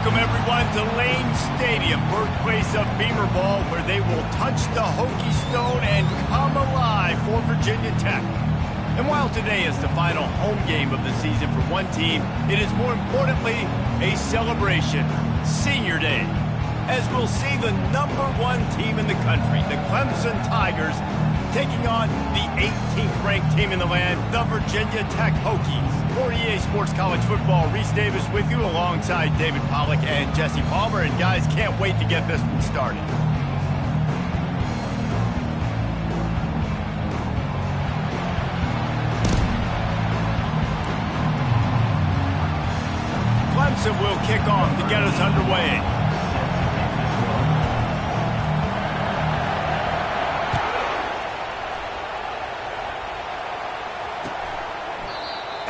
Welcome, everyone, to Lane Stadium, birthplace of Beamer Ball, where they will touch the Hokie Stone and come alive for Virginia Tech. And while today is the final home game of the season for one team, it is more importantly a celebration, Senior Day, as we'll see the #1 team in the country, the Clemson Tigers, taking on the 18th ranked team in the land, the Virginia Tech Hokies. For EA Sports College Football, Reese Davis with you alongside David Pollack and Jesse Palmer. And guys, can't wait to get this one started. Clemson will kick off to get us underway.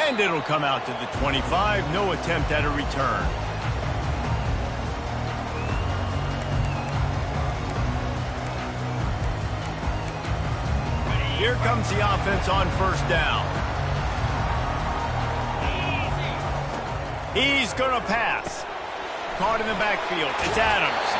And it'll come out to the 25. No attempt at a return. Here comes the offense on first down. He's going to pass. Caught in the backfield. It's Adams.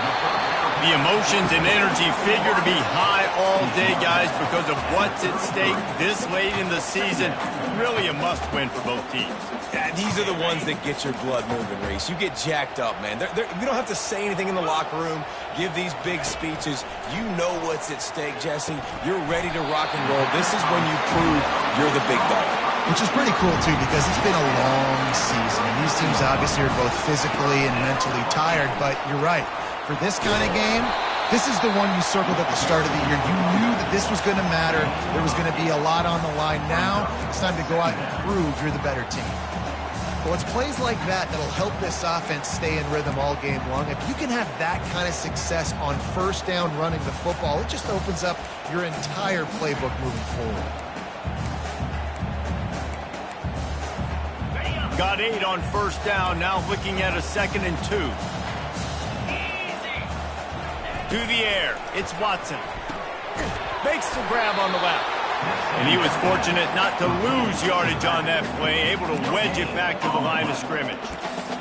The emotions and energy figure to be high all day, guys, because of what's at stake this late in the season. Really a must-win for both teams. Yeah, these are the ones that get your blood moving, Reese. You get jacked up, man. You don't have to say anything in the locker room, give these big speeches. You know what's at stake, Jesse. You're ready to rock and roll. This is when you prove you're the big dog. Which is pretty cool, too, because it's been a long season. And these teams obviously are both physically and mentally tired, but you're right. For this kind of game, this is the one you circled at the start of the year. You knew that this was going to matter. There was going to be a lot on the line. Now it's time to go out and prove you're the better team. Well, it's plays like that that'll help this offense stay in rhythm all game long. If you can have that kind of success on first down running the football, it just opens up your entire playbook moving forward. Got 8 on first down, now looking at a 2nd and 2. To the air, it's Watson. Makes the grab on the left. And he was fortunate not to lose yardage on that play, able to wedge it back to the line of scrimmage.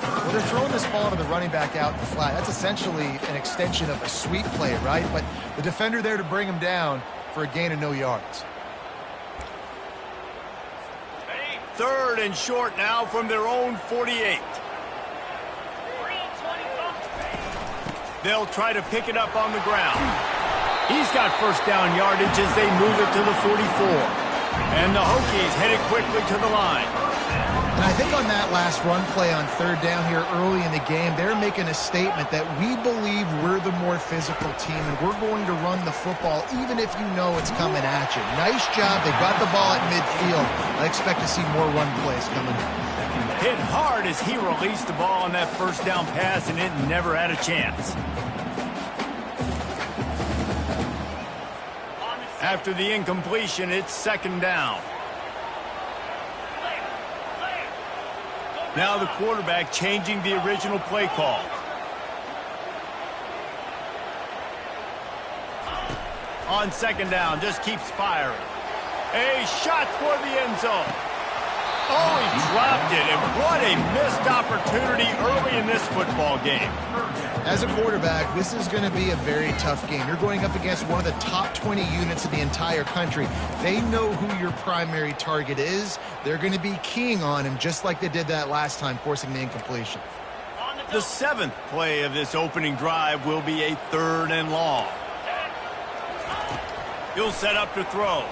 Well, they're throwing this ball to the running back out in the flat. That's essentially an extension of a sweep play, right? But the defender there to bring him down for a gain of no yards. 3rd and short now from their own 48. They'll try to pick it up on the ground. He's got first down yardage as they move it to the 44. And the Hokies headed quickly to the line. And I think on that last run play on 3rd down here early in the game, they're making a statement that we believe we're the more physical team and we're going to run the football even if you know it's coming at you. Nice job. They got the ball at midfield. I expect to see more run plays coming. Hit hard as he released the ball on that first down pass, and it never had a chance. After the incompletion, it's 2nd down. Now the quarterback changing the original play call. On 2nd down, just keeps firing. A shot for the end zone. Oh, he dropped it, and what a missed opportunity early in this football game. As a quarterback, this is going to be a very tough game. You're going up against one of the top 20 units in the entire country. They know who your primary target is. They're going to be keying on him just like they did that last time, forcing the incompletion. The 7th play of this opening drive will be a 3rd and long. He'll set up to throw.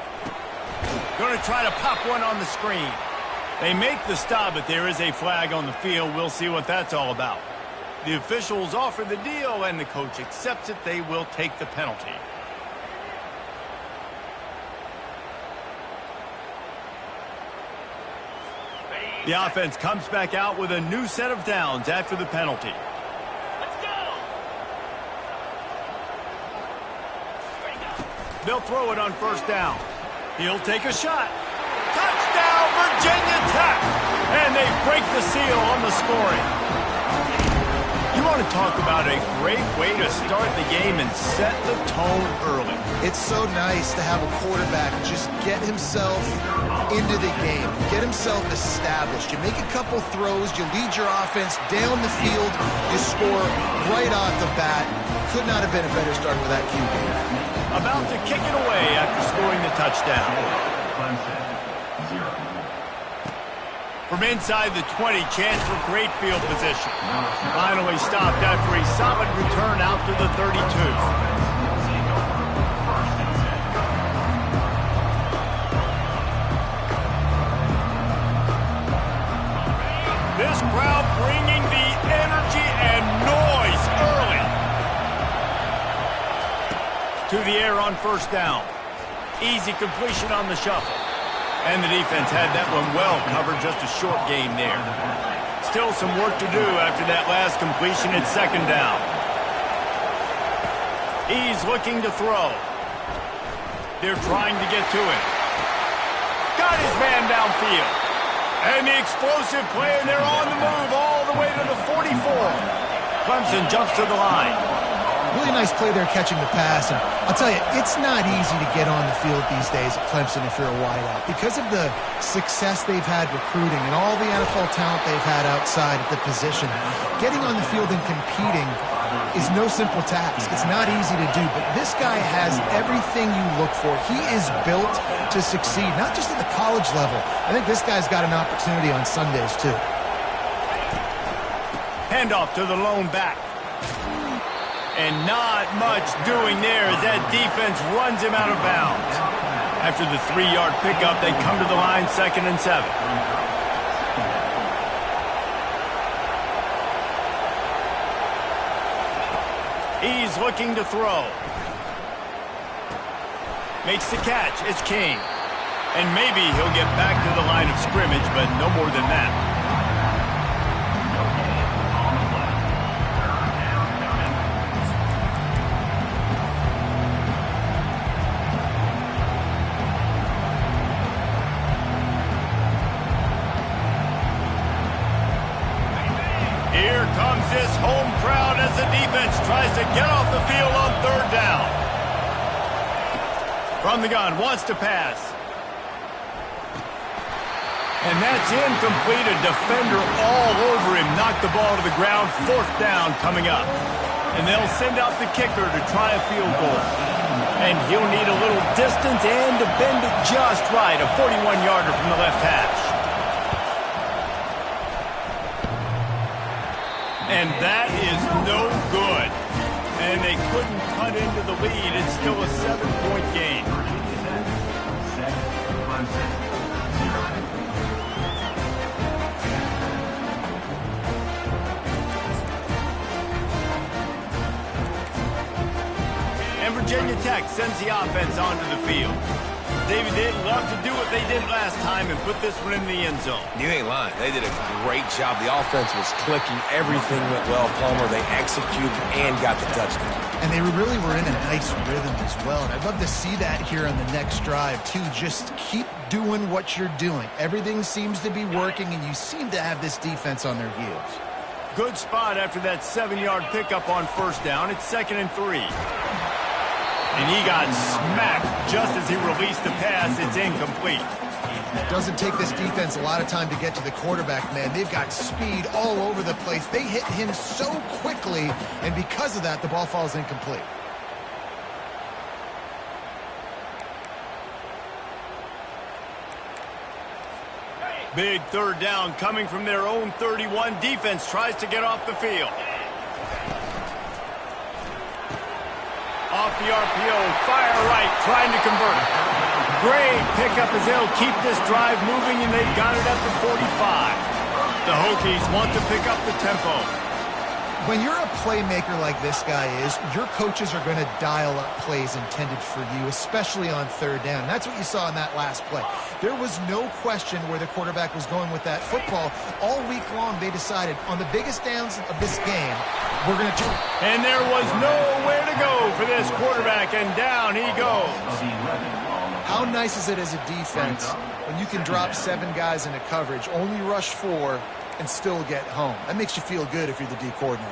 Going to try to pop one on the screen. They make the stop, but there is a flag on the field. We'll see what that's all about. The officials offer the deal, and the coach accepts it. They will take the penalty. The offense comes back out with a new set of downs after the penalty. Let's go! They'll throw it on first down. He'll take a shot. Touchdown, Virginia Tech! And they break the seal on the scoring. You want want to talk about a great way to start the game and set the tone early. It's so nice to have a quarterback just get himself into the game, get himself established. You make a couple throws, you lead your offense down the field, you score right off the bat. Could not have been a better start for that QB. About to kick it away after scoring the touchdown. From inside the 20, chance for great field position. Finally stopped after a solid return out to the 32. This crowd bringing the energy and noise early. To the air on first down. Easy completion on the shuffle. And the defense had that one well covered, just a short game there. Still some work to do after that last completion at second down. He's looking to throw. They're trying to get to him. Got his man downfield. And the explosive play, and they're on the move all the way to the 44. Clemson jumps to the line. Really nice play there catching the pass. And I'll tell you, it's not easy to get on the field these days at Clemson if you're a wideout. Because of the success they've had recruiting and all the NFL talent they've had outside at the position, getting on the field and competing is no simple task. It's not easy to do, but this guy has everything you look for. He is built to succeed, not just at the college level. I think this guy's got an opportunity on Sundays, too. Handoff to the lone back. And not much doing there as that defense runs him out of bounds. After the 3-yard pickup, they come to the line, 2nd and 7. He's looking to throw. Makes the catch. It's King. And maybe he'll get back to the line of scrimmage, but no more than that. Here comes this home crowd as the defense tries to get off the field on 3rd down. From the gun, wants to pass. And that's incomplete. A defender all over him. Knocked the ball to the ground. 4th down coming up. And they'll send out the kicker to try a field goal. And he'll need a little distance and to bend it just right. A 41-yarder from the left hash. And that is no good. And they couldn't cut into the lead. It's still a 7-point game. And Virginia Tech sends the offense onto the field. David, they'd love to do what they did last time and put this one in the end zone. You ain't lying. They did a great job. The offense was clicking. Everything went well, Palmer. They executed and got the touchdown. And they really were in a nice rhythm as well. And I'd love to see that here on the next drive, too. Just keep doing what you're doing. Everything seems to be working, and you seem to have this defense on their heels. Good spot after that 7-yard pickup on first down. It's 2nd and 3. And he got smacked just as he released the pass. It's incomplete. It doesn't take this defense a lot of time to get to the quarterback, man. They've got speed all over the place. They hit him so quickly, and because of that, the ball falls incomplete. Big 3rd down coming from their own 31. Defense tries to get off the field. Off the RPO, fire right, trying to convert. Great pickup as they'll keep this drive moving, and they've got it at the 45. The Hokies want to pick up the tempo. When you're a playmaker like this guy is, your coaches are going to dial up plays intended for you, especially on 3rd down. That's what you saw in that last play. There was no question where the quarterback was going with that football. All week long, they decided on the biggest downs of this game, we're going to... And there was nowhere to go for this quarterback, and down he goes. How nice is it as a defense when you can drop 7 guys into coverage, only rush 4, and still get home? That makes you feel good if you're the D coordinator.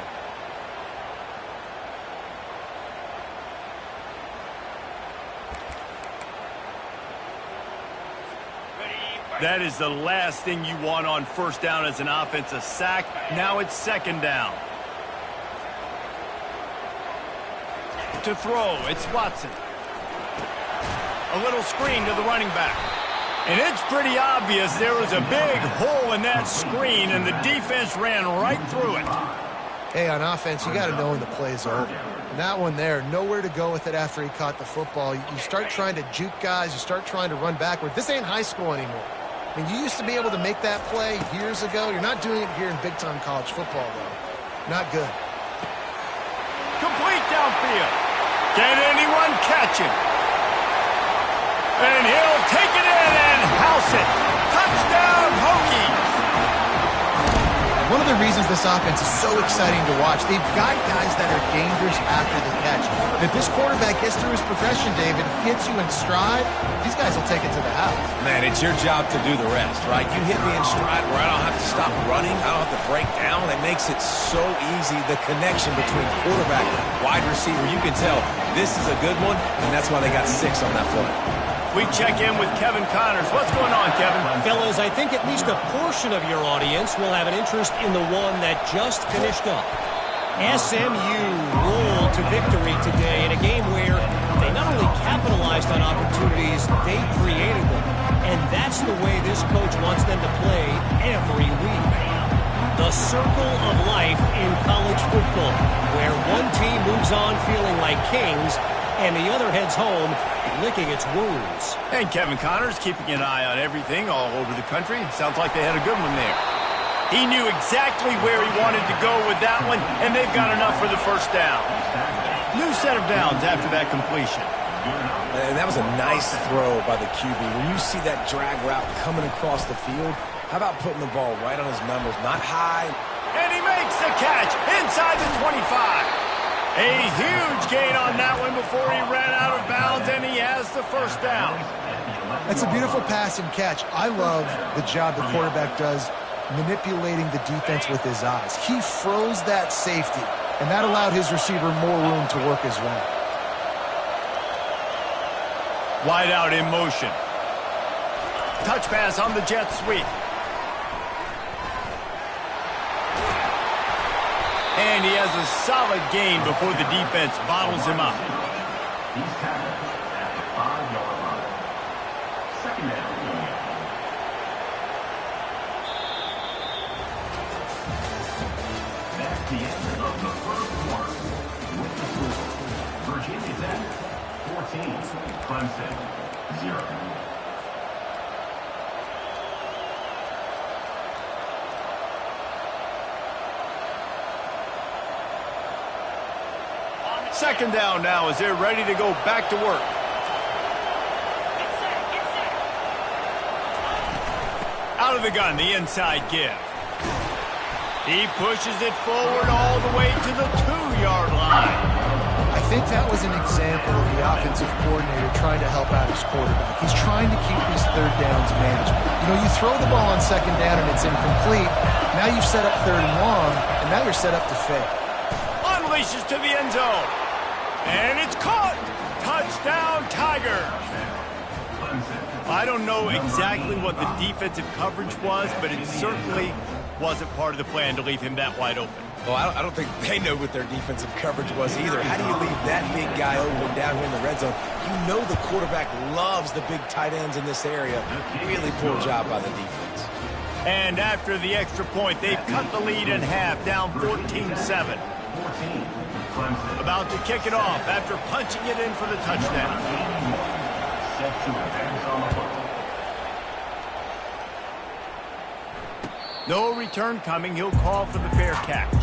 That is the last thing you want on first down as an offense, a sack. Now it's second down. To throw, it's Watson. A little screen to the running back. And it's pretty obvious there was a big hole in that screen, and the defense ran right through it. Hey, on offense, you got to know when the play's over. And that one there, nowhere to go with it after he caught the football. You start trying to juke guys. You start trying to run backward. This ain't high school anymore. I mean, you used to be able to make that play years ago. You're not doing it here in big-time college football, though. Not good. Complete downfield. Can anyone catch him? And he'll take it in and house it. Touchdown, Hokies. One of the reasons this offense is so exciting to watch, they've got guys that are dangerous after the catch. And if this quarterback gets through his progression, David, hits you in stride, these guys will take it to the house. Man, it's your job to do the rest, right? You hit me in stride where I don't have to stop running. I don't have to break down. It makes it so easy. The connection between quarterback and wide receiver, you can tell this is a good one, and that's why they got 6 on that play. We check in with Kevin Connors. What's going on, Kevin? Fellas, I think at least a portion of your audience will have an interest in the one that just finished up. SMU rolled to victory today in a game where they not only capitalized on opportunities, they created them. And that's the way this coach wants them to play every week. The circle of life in college football, where one team moves on feeling like kings and the other heads home licking its wounds. And Kevin Connors keeping an eye on everything all over the country. Sounds like they had a good one there. He knew exactly where he wanted to go with that one, and they've got enough for the first down. New set of downs after that completion. And that was a nice throw by the QB. When you see that drag route coming across the field, how about putting the ball right on his numbers, not high? And he makes the catch inside the 25. A huge gain on that one before he ran out of bounds, and he has the first down. That's a beautiful pass and catch. I love the job the quarterback does manipulating the defense with his eyes. He froze that safety, and that allowed his receiver more room to work his way. Wide out in motion. Touch pass on the jet sweep. And he has a solid gain before the defense bottles him up. He's tackled at the 5-yard line. Second down. That's the end of the first quarter. With the score, Virginia Tech 14, Clemson 0. Second down now as they're ready to go back to work. Out of the gun, the inside give. He pushes it forward all the way to the 2-yard line. I think that was an example of the offensive coordinator trying to help out his quarterback. He's trying to keep these third downs manageable. You know, you throw the ball on second down and it's incomplete. Now you've set up third and long, and now you're set up to fail. Unleashes to the end zone. And it's caught! Touchdown, Tigers! I don't know exactly what the defensive coverage was, but it certainly wasn't part of the plan to leave him that wide open. Well, I don't think they know what their defensive coverage was either. How do you leave that big guy open down here in the red zone? You know the quarterback loves the big tight ends in this area. Really poor job by the defense. And after the extra point, they've cut the lead in half, down 14-7. About to kick it off after punching it in for the touchdown. No return coming. He'll call for the fair catch.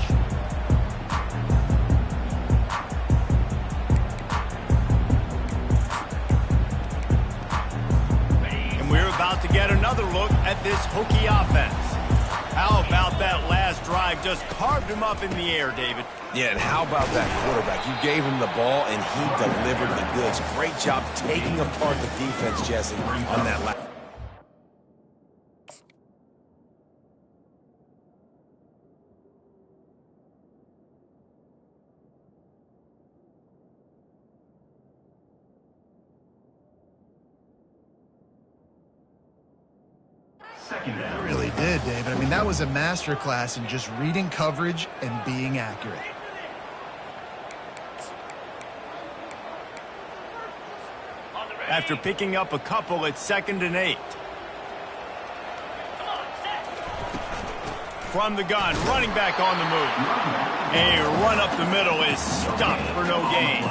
And we're about to get another look at this Hokie offense. How about that last drive? Just carved him up in the air, David. Yeah, and how about that quarterback? You gave him the ball, and he delivered the goods. Great job taking apart the defense, Jesse, on that last. did, David. I mean, that was a masterclass in just reading coverage and being accurate. After picking up a couple, it's 2nd and 8. From the gun, running back on the move. A run up the middle is stopped for no gain.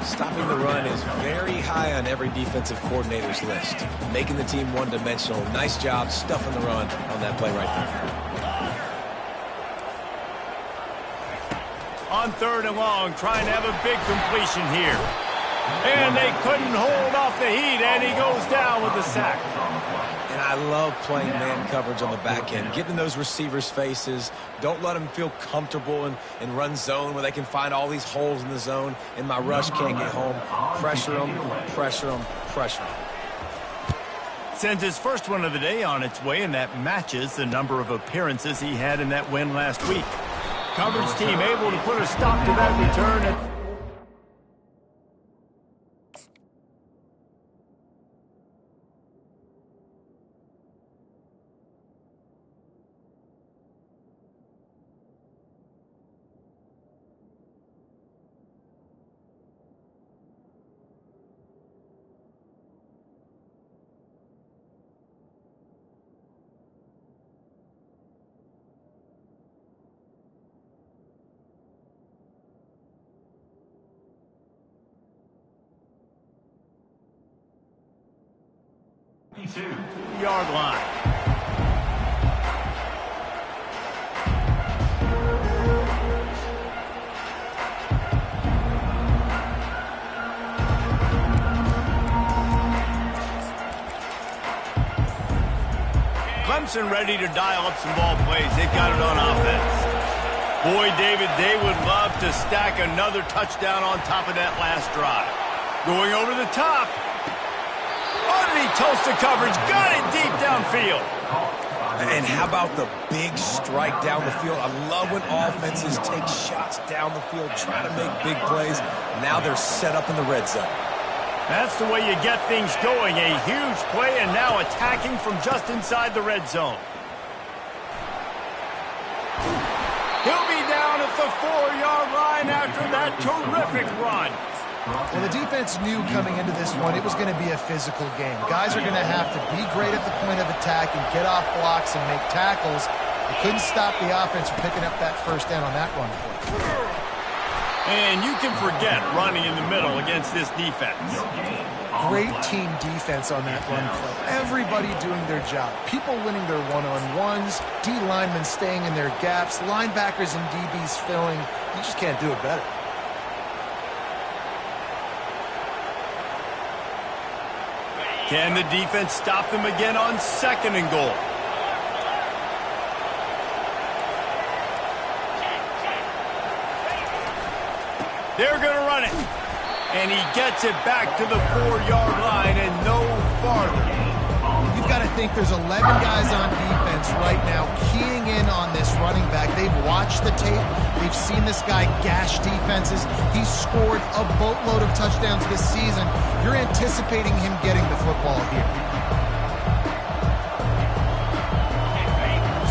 Stopping the run is very high on every defensive coordinator's list. Making the team one-dimensional. Nice job stuffing the run on that play right there. On 3rd and long, trying to have a big completion here. And they couldn't hold off the heat, and he goes down with the sack. And I love playing man coverage on the back end. Getting in those receivers' faces. Don't let them feel comfortable in run zone where they can find all these holes in the zone and my rush can't get home. Pressure them, pressure them, pressure them. Sends his first one of the day on its way, and that matches the number of appearances he had in that win last week. Coverage team able to put a stop to that return. Yard line. Clemson ready to dial up some ball plays. They've got it on offense. Boy, David, they would love to stack another touchdown on top of that last drive. Going over the top. Underneath toasted coverage, got it deep downfield. And how about the big strike down the field? I love when offenses take shots down the field, try to make big plays. Now they're set up in the red zone. That's the way you get things going. A huge play, and now attacking from just inside the red zone. He'll be down at the 4-yard line after that terrific run. Well, the defense knew coming into this one it was going to be a physical game. Guys are going to have to be great at the point of attack and get off blocks and make tackles. They couldn't stop the offense from picking up that first down on that run play. And you can forget running in the middle against this defense. Great team defense on that run play. Everybody doing their job. People winning their one-on-ones, D linemen staying in their gaps, linebackers and DBs filling. You just can't do it better. Can the defense stop them again on 2nd and goal? They're going to run it. And he gets it back to the 4-yard line and no farther. You've got to think there's 11 guys on defense right now keying in on this running back. They've watched the tape. They've seen this guy gash defenses. He's scored a boatload of touchdowns this season. You're anticipating him getting the football here.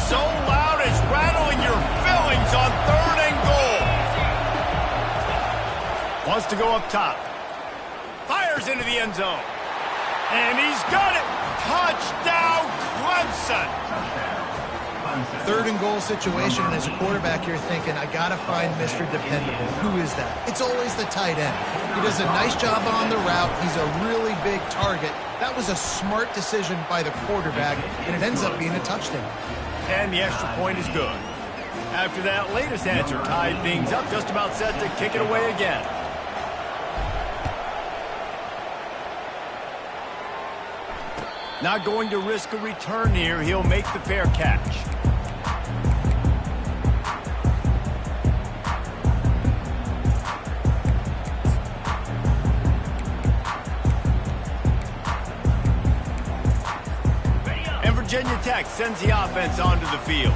So loud it's rattling your fillings on 3rd and goal. Wants to go up top. Fires into the end zone. And he's got it. Touchdown, Clemson. 3rd and goal situation, and as a quarterback, you're thinking, I got to find Mr. Dependable. Who is that? It's always the tight end. He does a nice job on the route. He's a really big target. That was a smart decision by the quarterback, and it ends up being a touchdown. And the extra point is good. After that latest answer tied things up, just about set to kick it away again. Not going to risk a return here. He'll make the fair catch. And Virginia Tech sends the offense onto the field.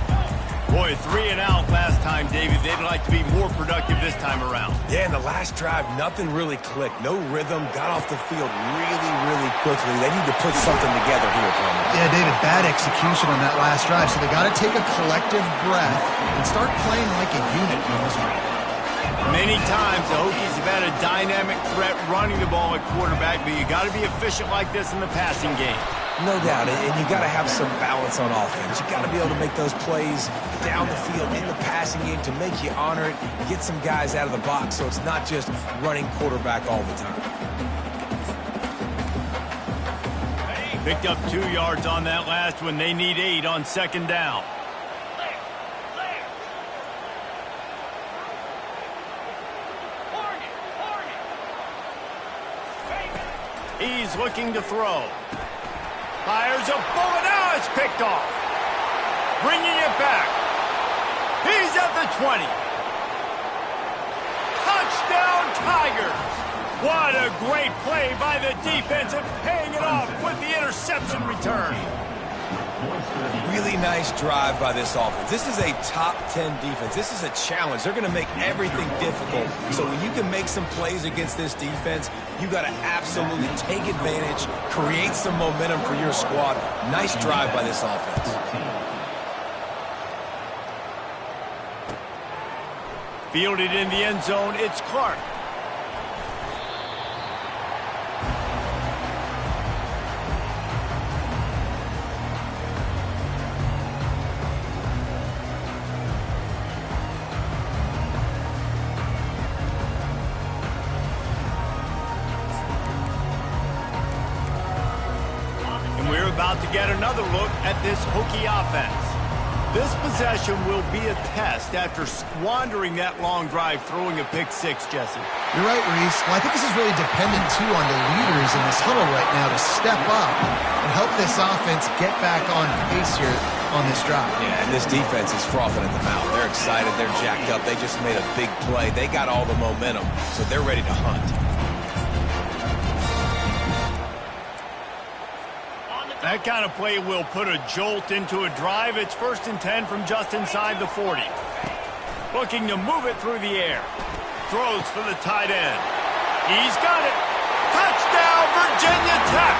Boy, 3 and out last time, David. They'd like to be more productive this time around. Yeah, in the last drive, nothing really clicked. No rhythm, got off the field really, really quickly. They need to put something together here, Palmer. Yeah, David, bad execution on that last drive, so they got to take a collective breath and start playing like a unit on this one. Many times the Hokies have had a dynamic threat running the ball at quarterback, but you got to be efficient like this in the passing game. No doubt, and you got to have some balance on offense. You got to be able to make those plays down the field in the passing game to make you honor it, get some guys out of the box so it's not just running quarterback all the time. Picked up 2 yards on that last one. They need 8 on 2nd down. He's looking to throw. Fires a bullet. Now it's picked off. Bringing it back. He's at the 20. Touchdown, Tigers. What a great play by the defense and paying it off with the interception return. Really nice drive by this offense. This is a top 10 defense. This is a challenge. They're going to make everything difficult. So when you can make some plays against this defense, you got to absolutely take advantage, create some momentum for your squad. Nice drive by this offense. Fielded in the end zone, it's Clark. About to get another look at this Hokie offense. This possession will be a test after squandering that long drive throwing a pick 6, Jesse. You're right, Reese. Well, I think this is really dependent, too, on the leaders in this huddle right now to step up and help this offense get back on pace here on this drive. Yeah, and this defense is frothing at the mouth. They're excited. They're jacked up. They just made a big play. They got all the momentum, so they're ready to hunt. That kind of play will put a jolt into a drive. It's 1st and 10 from just inside the 40. Looking to move it through the air. Throws for the tight end. He's got it. Touchdown, Virginia Tech.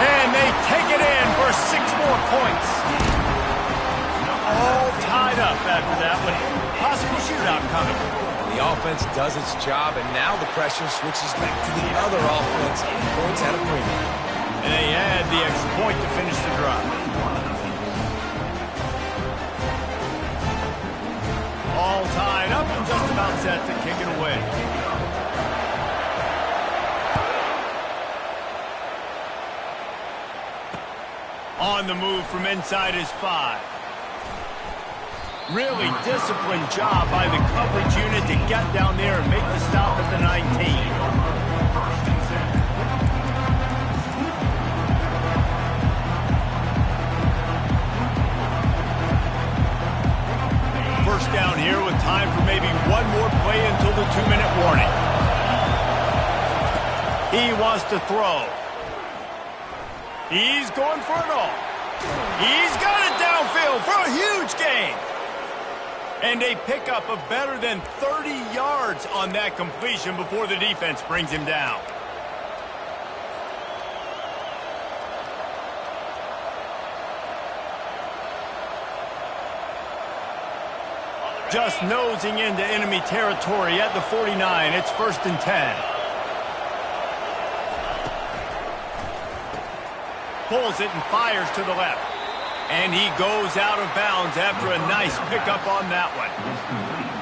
And they take it in for 6 more points. All tied up after that one. Possible shootout coming. The offense does its job, and now the pressure switches back to the other offense. Points at a premium. And they add the extra point to finish the drive. All tied up and just about set to kick it away. On the move from inside his 5. Really disciplined job by the coverage unit to get down there and make the stop at the 19. First down here with time for maybe one more play until the 2-minute warning. He wants to throw. He's going for it all. He's got it downfield for a huge gain. And they pick up a better than 30 yards on that completion before the defense brings him down. Just nosing into enemy territory at the 49. It's 1st and 10. Pulls it and fires to the left. And he goes out of bounds after a nice pickup on that one.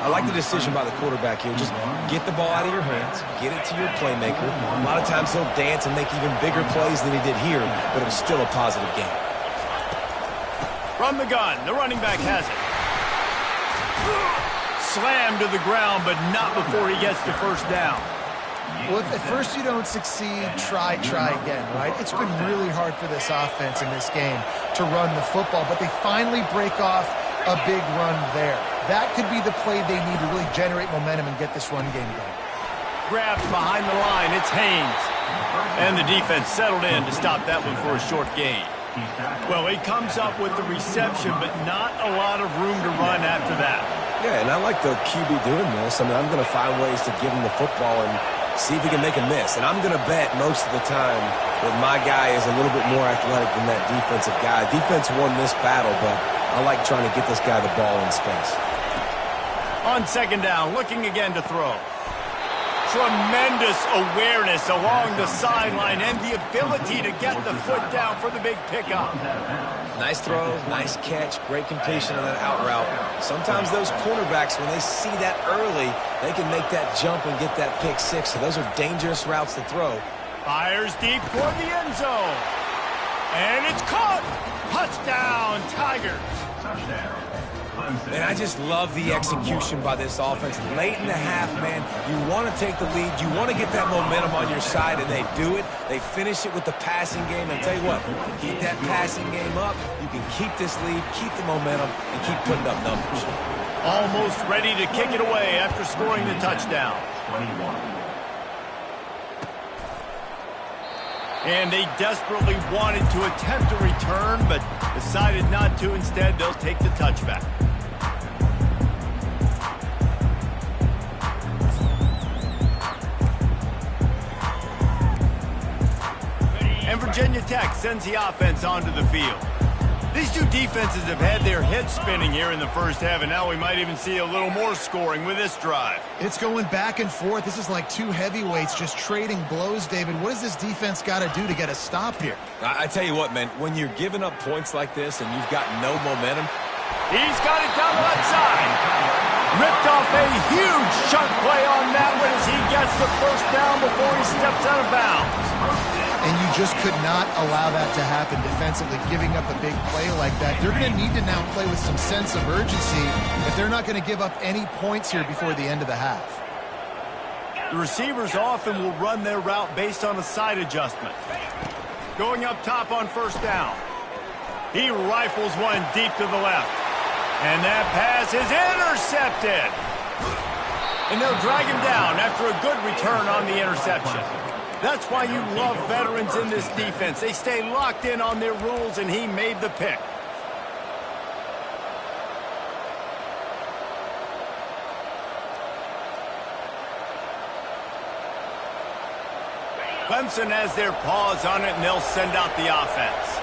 I like the decision by the quarterback here. Just get the ball out of your hands, get it to your playmaker. A lot of times he'll dance and make even bigger plays than he did here, but it was still a positive game. From the gun, the running back has it. Slammed to the ground, but not before he gets the 1st down. Well, if at first you don't succeed, try again, right? It's been really hard for this offense in this game to run the football, but they finally break off a big run there. That could be the play they need to really generate momentum and get this run game going. Grabbed behind the line, it's Haynes. And the defense settled in to stop that one for a short gain. He's tackled. Well, he comes up with the reception, but not a lot of room to run after that. Yeah, and I like the QB doing this. I mean, I'm going to find ways to give him the football and see if he can make a miss. And I'm going to bet most of the time that my guy is a little bit more athletic than that defensive guy. Defense won this battle, but I like trying to get this guy the ball in space. On second down, looking again to throw. Tremendous awareness along the sideline and the ability to get the foot down for the big pickup. Nice throw, nice catch, great completion on that out route. Sometimes those cornerbacks, when they see that early, they can make that jump and get that pick six. So those are dangerous routes to throw. Fires deep toward the end zone. And it's caught. Touchdown, Tigers. Touchdown. And I just love the execution by this offense. Late in the half, man, you want to take the lead. You want to get that momentum on your side, and they do it. They finish it with the passing game. And I'll tell you what, keep that passing game up. You can keep this lead, keep the momentum, and keep putting up numbers. Almost ready to kick it away after scoring the touchdown. 21. And they desperately wanted to attempt a return, but decided not to. Instead, they'll take the touchback. And Virginia Tech sends the offense onto the field. These two defenses have had their heads spinning here in the first half, and now we might even see a little more scoring with this drive. It's going back and forth. This is like two heavyweights just trading blows, David. What does this defense got to do to get a stop here? I tell you what, man, when you're giving up points like this and you've got no momentum. He's got it down the left side. Ripped off a huge chunk play on that one as he gets the first down before he steps out of bounds. And you just could not allow that to happen defensively, giving up a big play like that. They're going to need to now play with some sense of urgency if they're not going to give up any points here before the end of the half. The receivers often will run their route based on a side adjustment. Going up top on first down. He rifles one deep to the left. And that pass is intercepted. And they'll drag him down after a good return on the interception. That's why you love veterans in this defense. They stay locked in on their rules, and he made the pick. Clemson has their paws on it, and they'll send out the offense.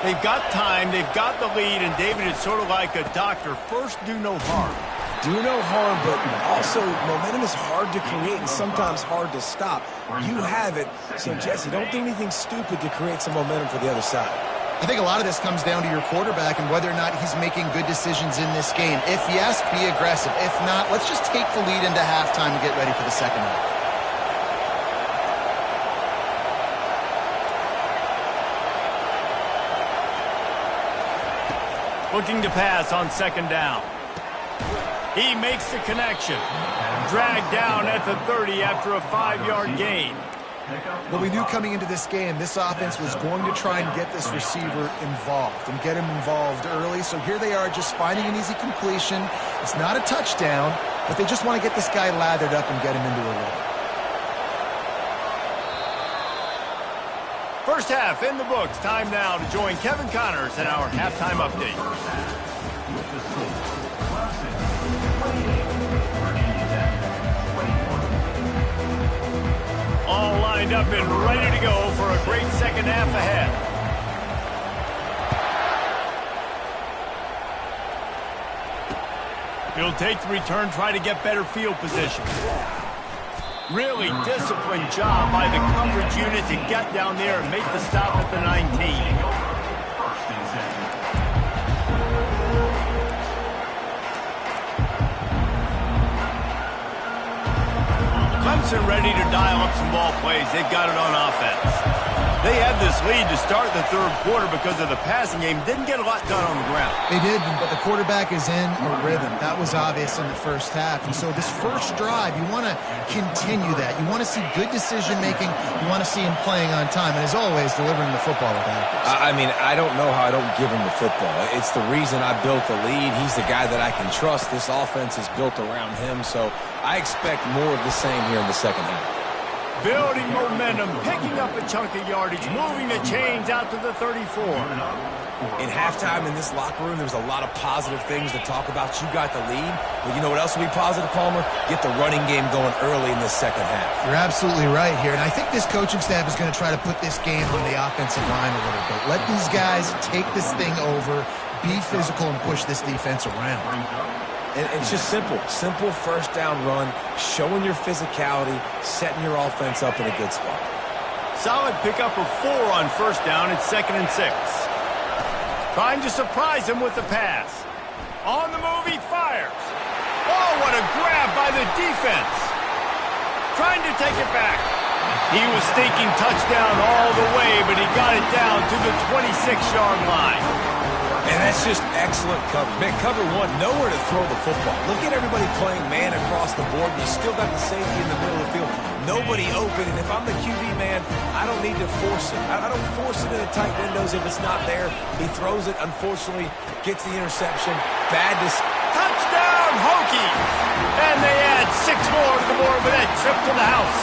They've got time, they've got the lead, and David, it's sort of like a doctor. First, do no harm. Do no harm, but also momentum is hard to create and sometimes hard to stop. You have it, so Jesse, don't do anything stupid to create some momentum for the other side. I think a lot of this comes down to your quarterback and whether or not he's making good decisions in this game. If yes, be aggressive. If not, let's just take the lead into halftime and get ready for the second half. Looking to pass on second down. He makes the connection. Dragged down at the 30 after a 5-yard gain. What we knew coming into this game, this offense was going to try and get this receiver involved and get him involved early. So here they are just finding an easy completion. It's not a touchdown, but they just want to get this guy lathered up and get him into a rhythm. First half in the books. Time now to join Kevin Connors in our halftime update. With the score, Clemson 28, Virginia Tech 21. All lined up and ready to go for a great second half ahead. He'll take the return, try to get better field position. Really disciplined job by the coverage unit to get down there and make the stop at the 19. First and 10. Clemson ready to dial up some ball plays. They've got it on offense. They had this lead to start the third quarter because of the passing game. Didn't get a lot done on the ground. They did, but the quarterback is in a rhythm. That was obvious in the first half. And so this first drive, you want to continue that. You want to see good decision-making. You want to see him playing on time. And as always, delivering the football with accuracy. I mean, I don't know how I don't give him the football. It's the reason I built the lead. He's the guy that I can trust. This offense is built around him. So I expect more of the same here in the second half. Building momentum, picking up a chunk of yardage, moving the chains out to the 34. In halftime in this locker room, there was a lot of positive things to talk about. You got the lead, but you know what else will be positive, Palmer? Get the running game going early in the second half. You're absolutely right here, and I think this coaching staff is going to try to put this game on the offensive line a little bit. Let these guys take this thing over, be physical, and push this defense around. And it's just simple. Simple first down run, showing your physicality, setting your offense up in a good spot. Solid pickup of 4 on first down. It's 2nd and 6. Trying to surprise him with the pass. On the move, he fires. Oh, what a grab by the defense. Trying to take it back. He was thinking touchdown all the way, but he got it down to the 26-yard line. And that's just excellent coverage. Man, cover 1, nowhere to throw the football. Look at everybody playing man across the board. You still got the safety in the middle of the field. Nobody open, and if I'm the QB man, I don't need to force it. I don't force it in the tight windows if it's not there. He throws it, unfortunately, gets the interception. Touchdown, Hokies! And they add 6 more to the board with that trip to the house.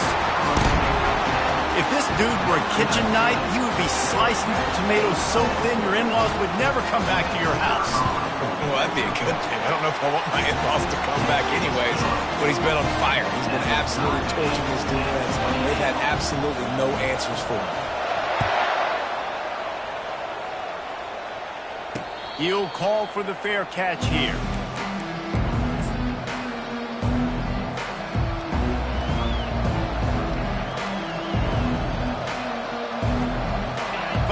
If this dude were a kitchen knife, he would be slicing tomatoes so thin your in-laws would never come back to your house. Well, that'd be a good thing. I don't know if I want my in-laws to come back anyways, but he's been on fire. He's been absolutely torching this defense. They've had absolutely no answers for him. He'll call for the fair catch here.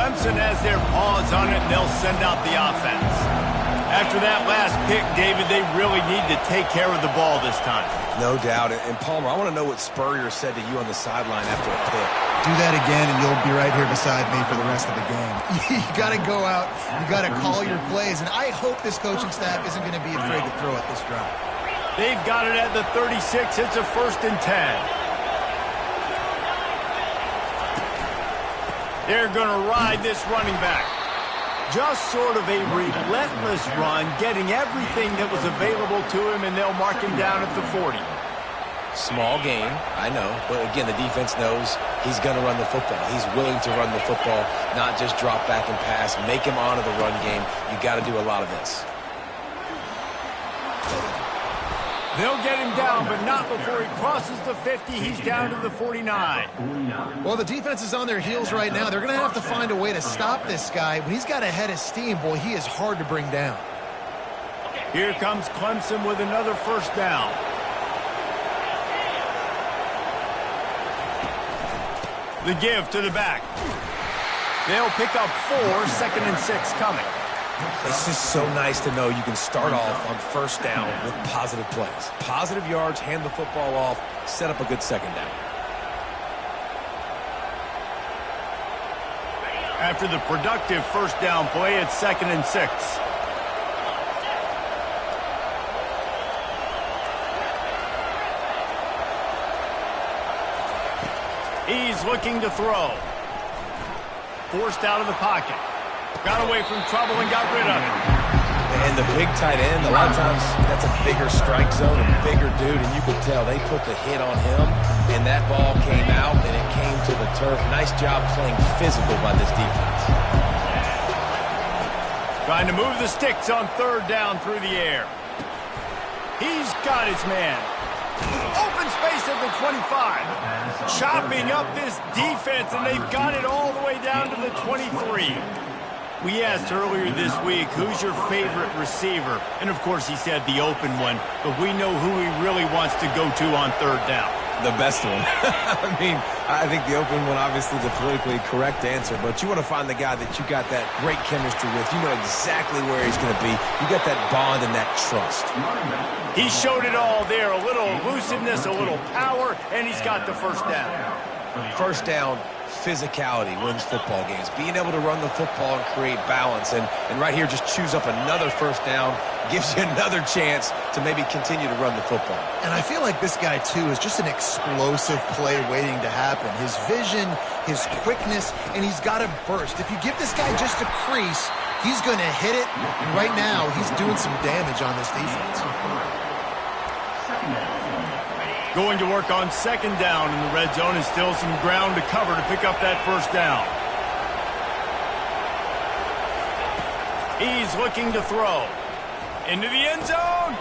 Clemson has their paws on it, and they'll send out the offense. After that last pick, David, they really need to take care of the ball this time. No doubt. And Palmer, I want to know what Spurrier said to you on the sideline after a pick. Do that again, and you'll be right here beside me for the rest of the game. You got to go out. You got to call your plays, and I hope this coaching staff isn't going to be afraid to throw at this drive. They've got it at the 36. It's a 1st and 10. They're going to ride this running back. Just sort of a relentless run, getting everything that was available to him, and they'll mark him down at the 40. Small gain, I know. But again, the defense knows he's going to run the football. He's willing to run the football, not just drop back and pass, make him honor the run game. You got to do a lot of this. They'll get him down, but not before he crosses the 50. He's down to the 49. Well, the defense is on their heels right now. They're going to have to find a way to stop this guy. When he's got a head of steam, boy, he is hard to bring down. Here comes Clemson with another first down. The give to the back. They'll pick up 4, 2nd and 6 coming. It's just so nice to know you can start off on first down with positive plays. Positive yards, hand the football off, set up a good second down. After the productive first down play, it's 2nd and 6. He's looking to throw. Forced out of the pocket. Got away from trouble and got rid of it. And the big tight end, a lot of times that's a bigger strike zone, a bigger dude, and you could tell they put the hit on him, and that ball came out, and it came to the turf. Nice job playing physical by this defense. Trying to move the sticks on 3rd down through the air. He's got his man. Open space at the 25. Chopping up this defense, and they've got it all the way down to the 23. We asked earlier this week, who's your favorite receiver? And, of course, he said the open one, but we know who he really wants to go to on 3rd down. The best one. I mean, I think the open one, obviously, the politically correct answer, but you want to find the guy that you got that great chemistry with. You know exactly where he's going to be. You got that bond and that trust. He showed it all there, a little elusiveness, a little power, and he's got the first down. First down, physicality wins football games. Being able to run the football and create balance. And right here, just choose up another first down, gives you another chance to maybe continue to run the football. And I feel like this guy, too, is just an explosive play waiting to happen. His vision, his quickness, and he's got to burst. If you give this guy just a crease, he's going to hit it. And right now, he's doing some damage on this defense. Going to work on second down in the red zone, and still some ground to cover to pick up that first down. He's looking to throw. Into the end zone.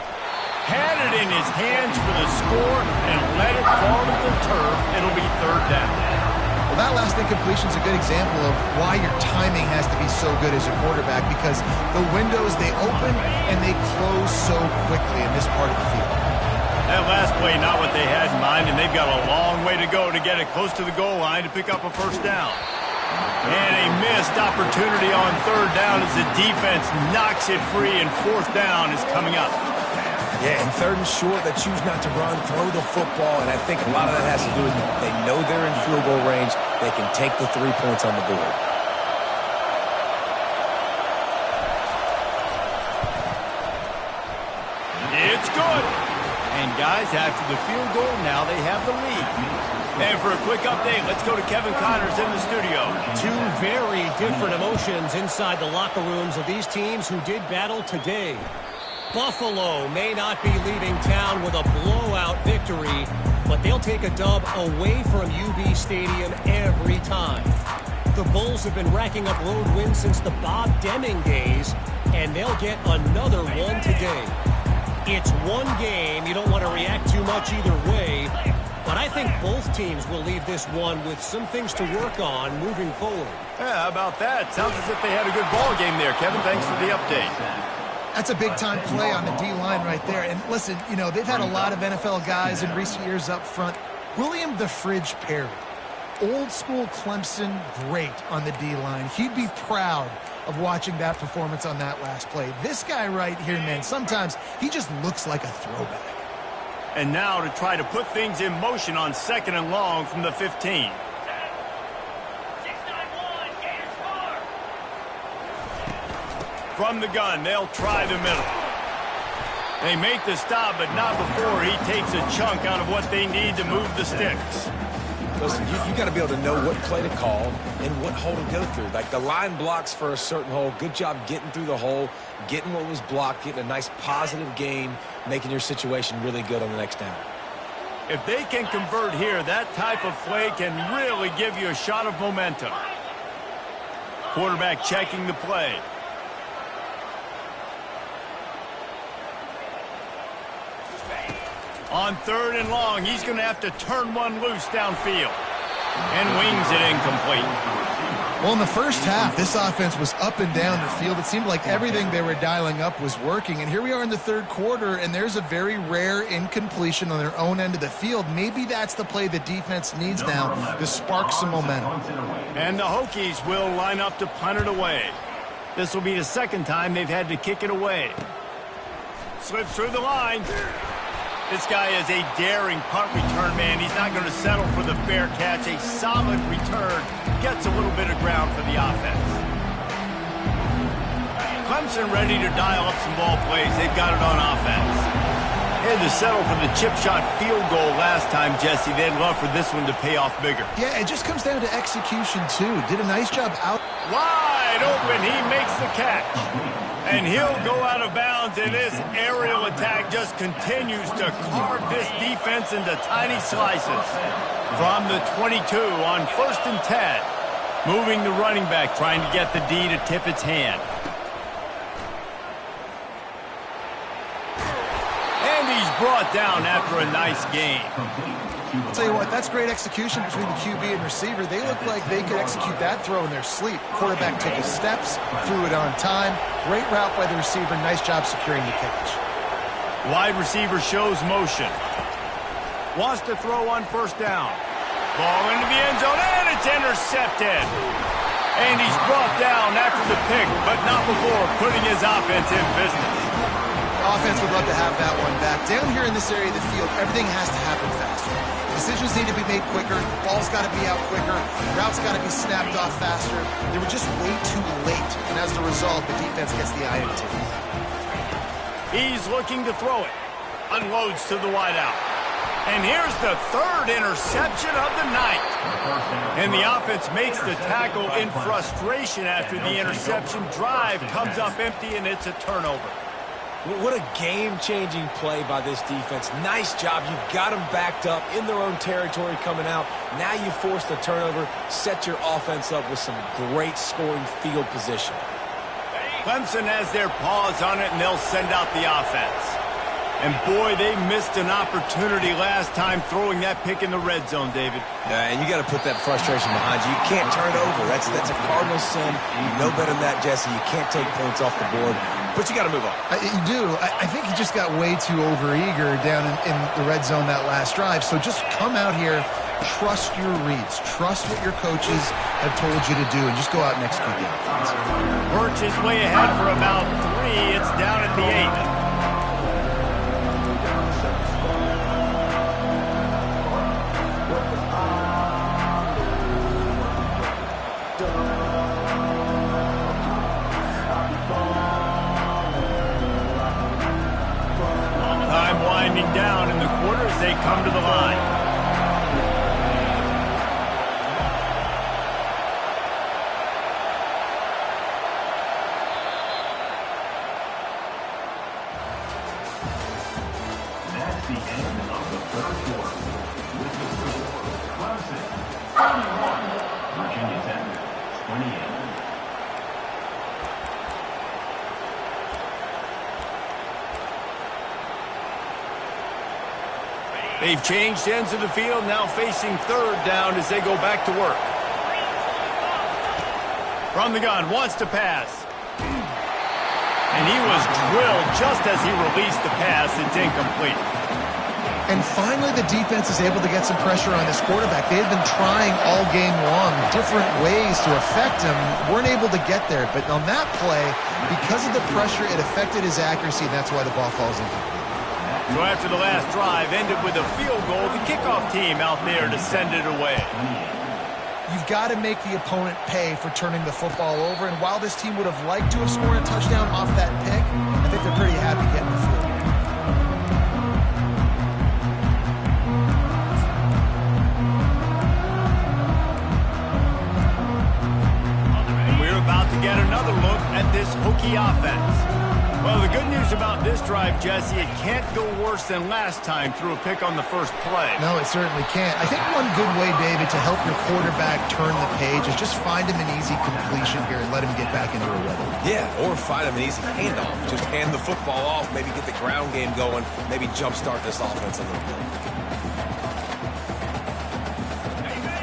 Had it in his hands for the score and let it fall to the turf. It'll be third down. Well, that last incompletion is a good example of why your timing has to be so good as a quarterback, because the windows, they open and they close so quickly in this part of the field. That last play, not what they had in mind, and they've got a long way to go to get it close to the goal line to pick up a first down. And a missed opportunity on third down as the defense knocks it free, and fourth down is coming up. Yeah, and third and short, they choose not to run, throw the football, and I think a lot of that has to do with they know they're in field goal range. They can take the 3 points on the board. It's good. And guys, after the field goal, now they have the lead. And for a quick update, let's go to Kevin Connors in the studio. Two very different emotions inside the locker rooms of these teams who did battle today. Buffalo may not be leaving town with a blowout victory, but they'll take a dub away from UB Stadium every time. The Bulls have been racking up road wins since the Bob Deming days, and they'll get another one today. It's one game. You don't want to react too much either way, but I think both teams will leave this one with some things to work on moving forward. Yeah, how about that? Sounds as if they had a good ball game there. Kevin, thanks for the update. That's a big-time play on the D-line right there. And listen, you know, they've had a lot of NFL guys in recent years up front. William the Fridge Perry, old-school Clemson great on the D-line. He'd be proud of watching that performance on that last play. This guy right here, man, sometimes he just looks like a throwback. And now to try to put things in motion on second and long from the 15. From the gun, they'll try the middle. They make the stop, but not before he takes a chunk out of what they need to move the sticks. Listen, you got to be able to know what play to call and what hole to go through. Like the line blocks for a certain hole. Good job getting through the hole, getting what was blocked, getting a nice positive gain, making your situation really good on the next down. If they can convert here, that type of play can really give you a shot of momentum. Quarterback checking the play. On third and long, he's going to have to turn one loose downfield. And wings it incomplete. Well, in the first half, this offense was up and down the field. It seemed like everything they were dialing up was working. And here we are in the third quarter, and there's a very rare incompletion on their own end of the field. Maybe that's the play the defense needs now to spark some momentum. And the Hokies will line up to punt it away. This will be the second time they've had to kick it away. Slips through the line. This guy is a daring punt return man. He's not going to settle for the fair catch. A solid return gets a little bit of ground for the offense. Clemson ready to dial up some ball plays. They've got it on offense. They had to settle for the chip shot field goal last time, Jesse. They'd love for this one to pay off bigger. Yeah, it just comes down to execution, too. Did a nice job out. Wide open. He makes the catch. And he'll go out of bounds, and this aerial attack just continues to carve this defense into tiny slices. From the 22 on 1st and 10. Moving the running back, trying to get the D to tip its hand. And he's brought down after a nice gain. I'll tell you what, that's great execution between the QB and receiver. They look like they could execute that throw in their sleep. Quarterback took his steps, threw it on time. Great route by the receiver. Nice job securing the catch. Wide receiver shows motion. Wants to throw on first down. Ball into the end zone, and it's intercepted. And he's brought down after the pick, but not before putting his offense in business. Offense would love to have that one back. Down here in this area of the field, everything has to happen faster. Decisions need to be made quicker. Ball's got to be out quicker. Routes got to be snapped off faster. They were just way too late. And as a result, the defense gets the INT. He's looking to throw it. Unloads to the wideout. And here's the third interception of the night. And the offense makes the tackle in frustration after the interception. Drive comes up empty, and it's a turnover. What a game-changing play by this defense. Nice job. You got them backed up in their own territory coming out. Now you force the turnover, set your offense up with some great scoring field position. Clemson has their paws on it, and they'll send out the offense. And boy, they missed an opportunity last time throwing that pick in the red zone, David. Yeah, and you got to put that frustration behind you. You can't turn it over. That's a Cardinal sin. You know better than that, Jesse. You can't take points off the board, but you got to move on. You do. I think he just got way too overeager down in the red zone that last drive. So just come out here, trust your reads, trust what your coaches have told you to do, and just go out and execute the offense. Birch is way ahead for about 3. It's down at the 8. Time winding down in the quarter as they come to the line. That's the end of the third quarter. With the score, Clemson 21, Virginia Tech 28. They've changed ends of the field, now facing third down as they go back to work. From the gun, wants to pass. And he was drilled just as he released the pass. It's incomplete. And finally, the defense is able to get some pressure on this quarterback. They had been trying all game long different ways to affect him, weren't able to get there. But on that play, because of the pressure, it affected his accuracy, and that's why the ball falls incomplete. So after the last drive ended with a field goal, the kickoff team out there to send it away. You've got to make the opponent pay for turning the football over, and while this team would have liked to have scored a touchdown off that pick, I think they're pretty happy getting the field. We're about to get another look at this Hokie offense. Well, the good news about this drive, Jesse, it can't go worse than last time through a pick on the first play. No, it certainly can't. I think one good way, David, to help your quarterback turn the page is just find him an easy completion here and let him get back into a rhythm. Yeah, or find him an easy handoff. Just hand the football off, maybe get the ground game going, maybe jumpstart this offense a little bit.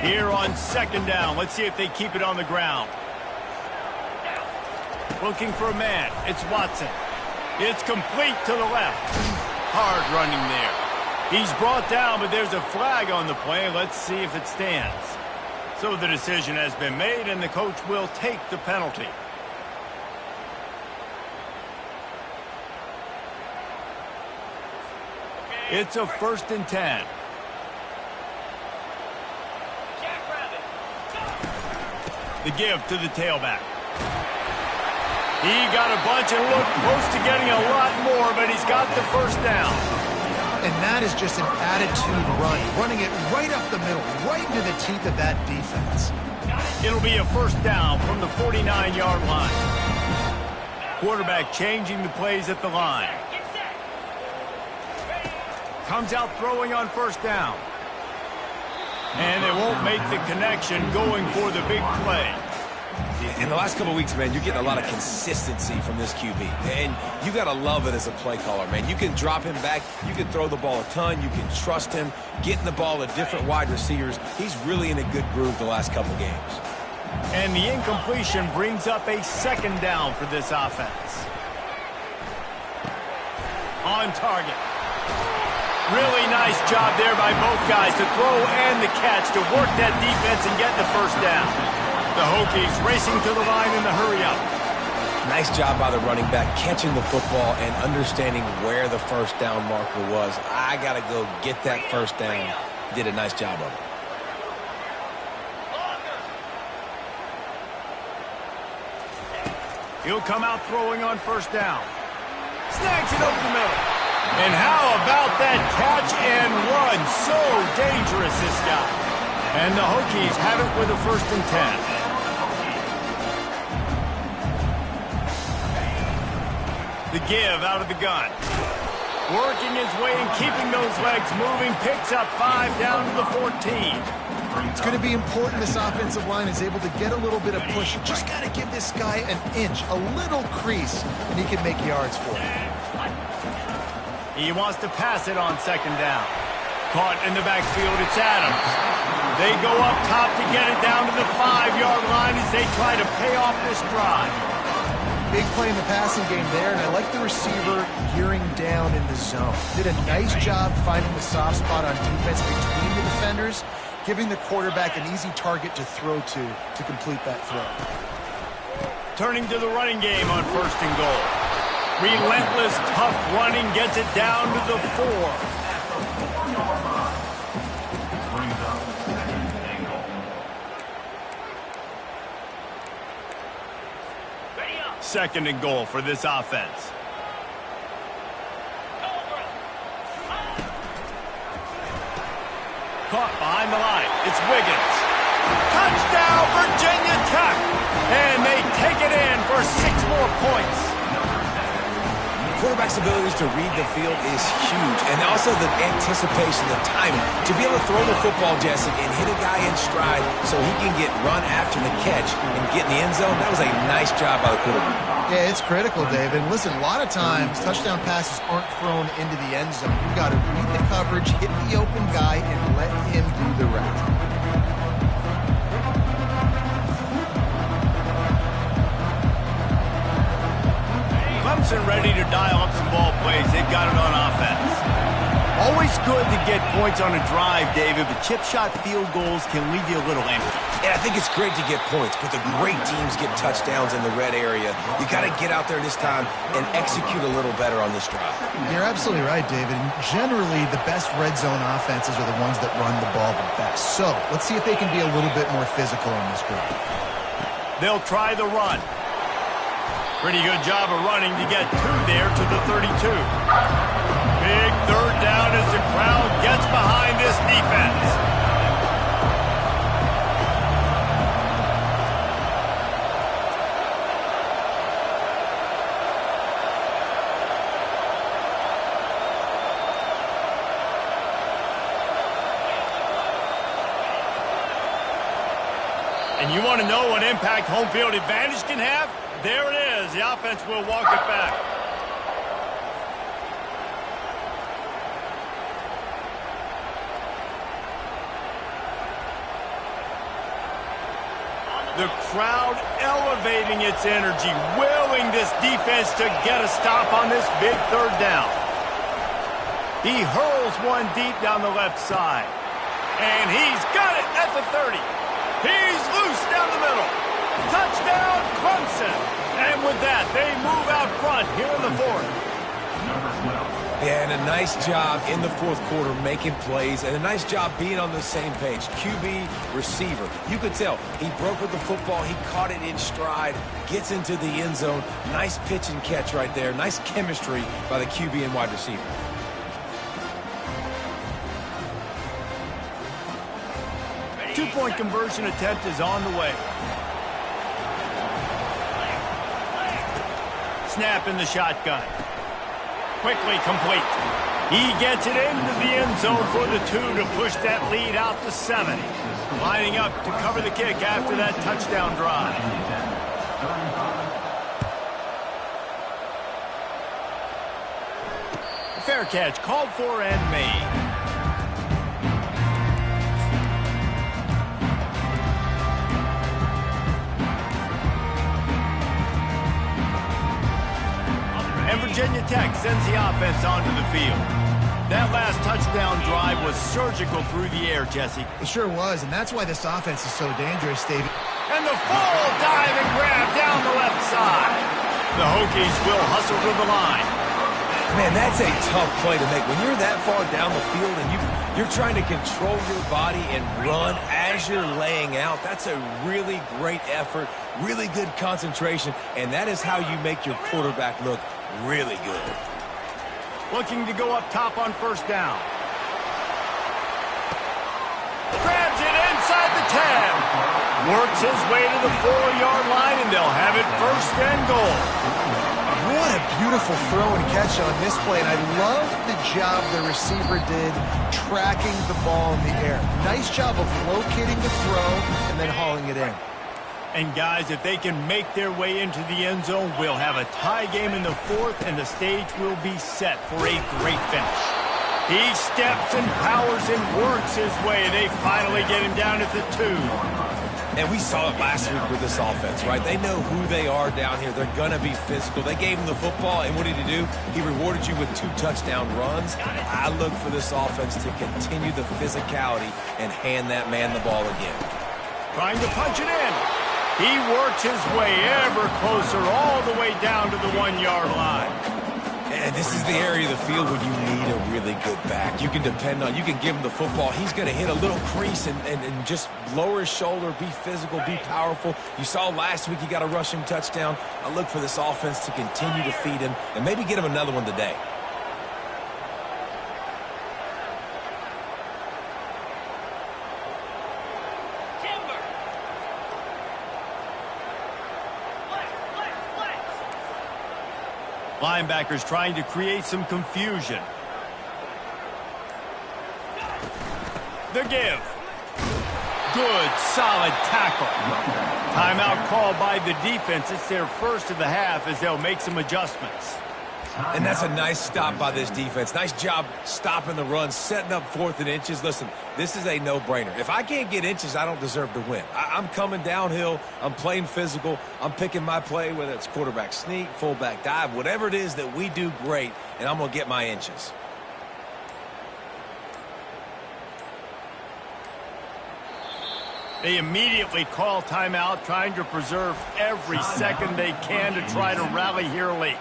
Here on second down, let's see if they keep it on the ground. Looking for a man. It's Watson. It's complete to the left. Hard running there. He's brought down, but there's a flag on the play. Let's see if it stands. So the decision has been made, and the coach will take the penalty. It's a 1st and 10. The give to the tailback. He got a bunch and looked close to getting a lot more, but he's got the first down. And that is just an attitude run, running it right up the middle, right into the teeth of that defense. It'll be a first down from the 49-yard line. Quarterback changing the plays at the line. Comes out throwing on first down. And they won't make the connection going for the big play. In the last couple of weeks, man, you're getting a lot of consistency from this QB. And you got to love it as a play caller, man. You can drop him back. You can throw the ball a ton. You can trust him. Getting the ball to different wide receivers. He's really in a good groove the last couple of games. And the incompletion brings up a second down for this offense. On target. Really nice job there by both guys to throw and the catch to work that defense and get the first down. The Hokies racing to the line in the hurry-up. Nice job by the running back, catching the football and understanding where the first down marker was. I got to go get that first down. Did a nice job of it. He'll come out throwing on first down. Snags it over the middle. And how about that catch and run? So dangerous, this guy. And the Hokies have it with a 1st and 10. The give out of the gun. Working his way and keeping those legs moving. Picks up 5 down to the 14. It's going to be important this offensive line is able to get a little bit of push. You just got to give this guy an inch, a little crease, and he can make yards for it. He wants to pass it on second down. Caught in the backfield, it's Adams. They go up top to get it down to the 5-yard line as they try to pay off this drive. Big play in the passing game there, and I like the receiver gearing down in the zone. Did a nice job finding the soft spot on defense between the defenders, giving the quarterback an easy target to throw to complete that throw. Turning to the running game on 1st and goal. Relentless, tough running gets it down to the 4. Brings up 2nd and goal. Second and goal for this offense. Caught behind the line. It's Wiggins. Touchdown, Virginia Tech! And they take it in for 6 more points. Quarterback's abilities to read the field is huge, and also the anticipation, the timing, to be able to throw the football, Jesse, and hit a guy in stride so he can get run after the catch and get in the end zone. That was a nice job by the quarterback. Yeah, it's critical, David. And listen, a lot of times touchdown passes aren't thrown into the end zone. You've got to read the coverage, hit the open guy, and let him do the rest. Clemson ready to dial up some ball plays. They've got it on offense. Always good to get points on a drive, David, but chip shot field goals can leave you a little empty. Yeah, I think it's great to get points, but the great teams get touchdowns in the red area. You got to get out there this time and execute a little better on this drive. You're absolutely right, David. Generally, the best red zone offenses are the ones that run the ball the best. So let's see if they can be a little bit more physical on this drive. They'll try the run. Pretty good job of running to get 2 there to the 32. Big 3rd down as the crowd gets behind this defense. And you want to know what impact home field advantage can have? There it is. The offense will walk it back. The crowd elevating its energy, willing this defense to get a stop on this big 3rd down. He hurls one deep down the left side. And he's got it at the 30. He's loose down the middle. Touchdown, Clemson. And with that, they move out front here in the 4th. Yeah, and a nice job in the 4th quarter making plays, and a nice job being on the same page. QB, receiver. You could tell he broke with the football. He caught it in stride, gets into the end zone. Nice pitch and catch right there. Nice chemistry by the QB and wide receiver. Two-point conversion attempt is on the way. Snap in the shotgun. Quickly complete. He gets it into the end zone for the 2 to push that lead out to 7. Lining up to cover the kick after that touchdown drive. Fair catch called for and made. And Virginia Tech sends the offense onto the field. That last touchdown drive was surgical through the air, Jesse. It sure was, and that's why this offense is so dangerous, David. And the full dive and grab down the left side. The Hokies will hustle to the line. Man, that's a tough play to make. When you're that far down the field and you're trying to control your body and run as you're laying out, that's a really great effort, really good concentration, and that is how you make your quarterback look really good. Looking to go up top on 1st down. Grabs it inside the 10. Works his way to the 4-yard line, and they'll have it 1st and goal. What a beautiful throw and catch on this play, and I love the job the receiver did tracking the ball in the air. Nice job of locating the throw and then hauling it in. And guys, if they can make their way into the end zone, we'll have a tie game in the fourth, and the stage will be set for a great finish. He steps and powers and works his way, and they finally get him down at the 2. And we saw it last week with this offense, right? They know who they are down here. They're going to be physical. They gave him the football, and what did he do? He rewarded you with 2 touchdown runs. I look for this offense to continue the physicality and hand that man the ball again. Trying to punch it in. He works his way ever closer all the way down to the 1-yard line. And this is the area of the field where you need a really good back. You can depend on, you can give him the football. He's going to hit a little crease and just lower his shoulder, be physical, be powerful. You saw last week he got a rushing touchdown. I look for this offense to continue to feed him and maybe get him another one today. Linebackers trying to create some confusion. The give. Good, solid tackle. Timeout called by the defense. It's their first of the half as they'll make some adjustments. And that's a nice stop by this defense. Nice job stopping the run, setting up 4th and inches. Listen, this is a no-brainer. If I can't get inches, I don't deserve to win. I'm coming downhill. I'm playing physical. I'm picking my play, whether it's quarterback sneak, fullback dive, whatever it is that we do great, and I'm going to get my inches. They immediately call timeout, trying to preserve every second they can to try to rally here late.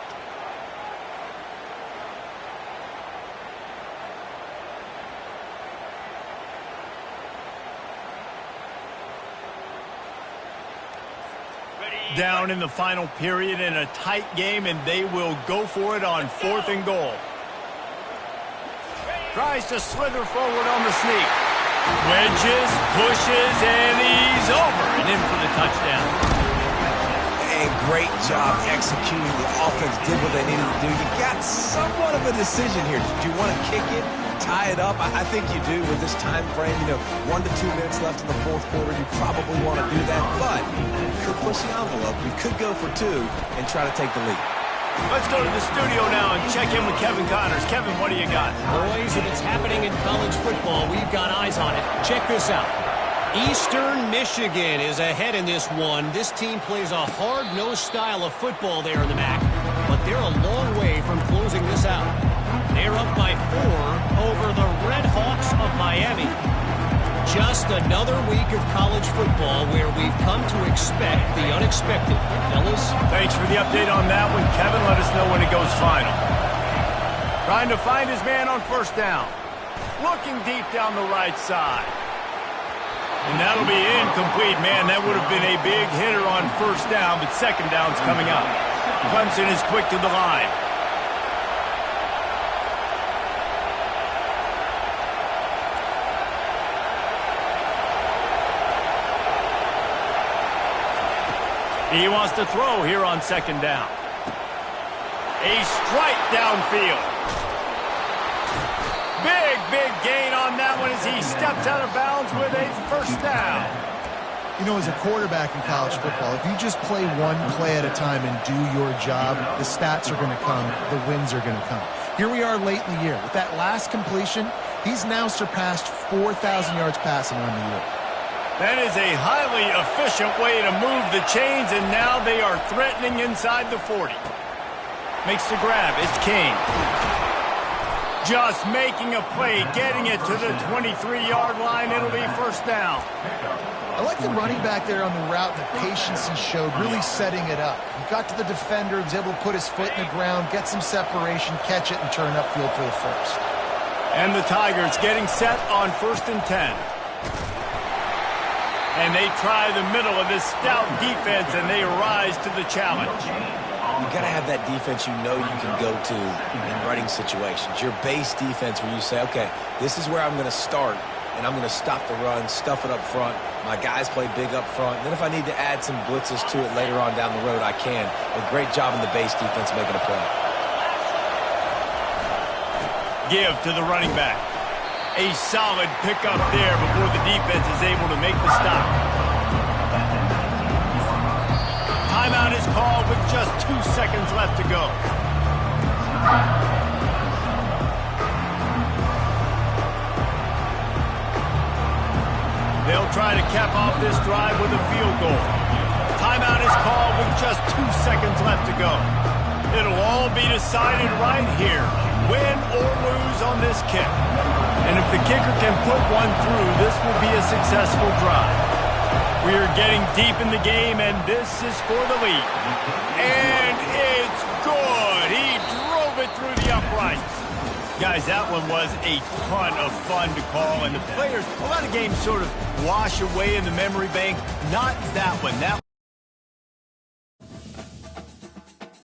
Down in the final period in a tight game, and they will go for it on 4th and goal. Tries to slither forward on the sneak. Wedges, pushes, and he's over and in for the touchdown. A great job executing. The offense did what they needed to do. You got somewhat of a decision here. Do you want to kick it, tie it up? I think you do with this time frame. 1 to 2 minutes left in the 4th quarter. You probably want to do that, but you could push the envelope. You could go for 2 and try to take the lead. Let's go to the studio now and check in with Kevin Connors. Kevin, what do you got? Boys, if it's happening in college football, we've got eyes on it. Check this out. Eastern Michigan is ahead in this one. This team plays a hard-nosed style of football there in the MAC, but they're a long way from closing this out. They're up by 4 over the Red Hawks of Miami. Just another week of college football where we've come to expect the unexpected. Fellas? Thanks for the update on that one, Kevin. Let us know when it goes final. Trying to find his man on 1st down. Looking deep down the right side. And that'll be incomplete, man. That would have been a big hitter on 1st down, but 2nd down's coming up. Clemson is quick to the line. He wants to throw here on 2nd down. A strike downfield. Big gain on that one as he steps out of bounds with a 1st down. As a quarterback in college football, if you just play one play at a time and do your job, the stats are going to come, the wins are going to come. Here we are late in the year. With that last completion, he's now surpassed 4,000 yards passing on the year. That is a highly efficient way to move the chains, and now they are threatening inside the 40. Makes the grab. It's King. Just making a play, getting it to the 23-yard line. It'll be 1st down. I like the running back there on the route and the patience he showed, really setting it up. He got to the defender, was able to put his foot in the ground, get some separation, catch it, and turn upfield for the 1st. And the Tigers getting set on 1st and 10. And they try the middle of this stout defense, and they rise to the challenge. You got to have that defense you know you can go to in running situations. Your base defense where you say, okay, this is where I'm going to start, and I'm going to stop the run, stuff it up front. My guys play big up front. And then if I need to add some blitzes to it later on down the road, I can. A great job in the base defense making a play. give to the running back. A solid pickup there before the defense is able to make the stop. Timeout is called with just 2 seconds left to go. They'll try to cap off this drive with a field goal. Timeout is called with just 2 seconds left to go. It'll all be decided right here, win or lose on this kick. And if the kicker can put one through, this will be a successful drive. We are getting deep in the game, and this is for the lead. And it's good. He drove it through the uprights. Guys, that one was a ton of fun to call, and the players, a lot of games sort of wash away in the memory bank. Not that one. That